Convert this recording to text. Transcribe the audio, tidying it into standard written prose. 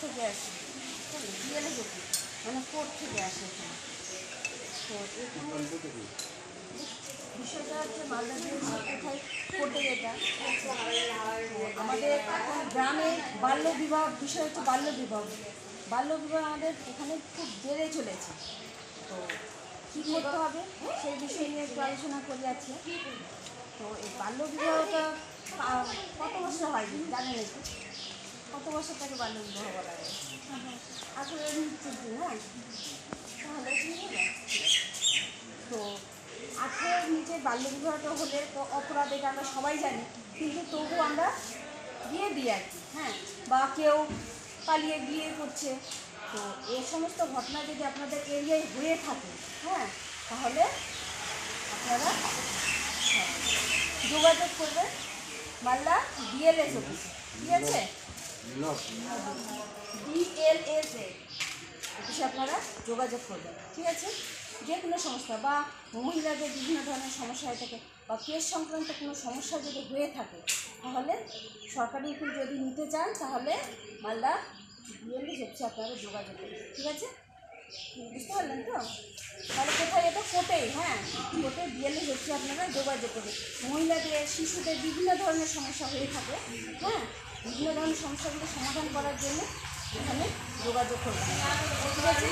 থেকে আসে, BLS office মানে কোর্ট থেকে আসে এখানে। তো এখানে বিষয়টা হচ্ছে মালদা কোথায় কোর্টে এটা আমাদের এখন গ্রামে বাল্যবিবাহ বিষয় হচ্ছে বাল্যবিবাহ আমাদের এখানে খুব বেড়ে চলেছে। তো কী করতে হবে সেই বিষয় নিয়ে একটু আলোচনা করি আছে। তো এই বাল্যবিবাহটা কত বছর হয় জানেন একটু? কত বছর থেকে বাল্যবিবাহ বলা যায়? 18 নিশ্চিত হ্যাঁ, তাহলে কী হবে? তো 18 নিচে বাল্যবিবাহটা হলে তো অপরাধ, এটা আমরা সবাই জানি, কিন্তু তবু আমরা দিয়ে দিই আর কি, হ্যাঁ, বা কেউ পালিয়ে বিয়ে করছে। তো এই সমস্ত ঘটনা যদি আপনাদের এরিয়ায় হয়ে থাকে, হ্যাঁ, তাহলে আপনারা যোগাযোগ করবেন মালদা বিএলএস অফিসে, ঠিক আছে? বিএলএস অফিসে আপনারা যোগাযোগ করবেন, ঠিক আছে? যে কোনো সমস্যা বা মহিলাদের বিভিন্ন ধরনের সমস্যা হয়ে থাকে বা কেস সংক্রান্ত কোনো সমস্যা যদি হয়ে থাকে, তাহলে সরকারি উকিল যদি নিতে চান তাহলে মালদা বিএলএস অফিসে আপনারা যোগাযোগ করবেন, ঠিক আছে? বুঝতে পারলেন তো? তাহলে কোথায় এটা? কোর্টেই, হ্যাঁ, কোর্টে বিএলএস অফিসে আপনারা যোগাযোগ করবেন। মহিলাদের, শিশুদের বিভিন্ন ধরনের সমস্যা হয়ে থাকে, হ্যাঁ, বিভিন্ন ধরনের সমস্যাগুলো সমাধান করার জন্য এখানে যোগাযোগ করবেন, ঠিক আছে?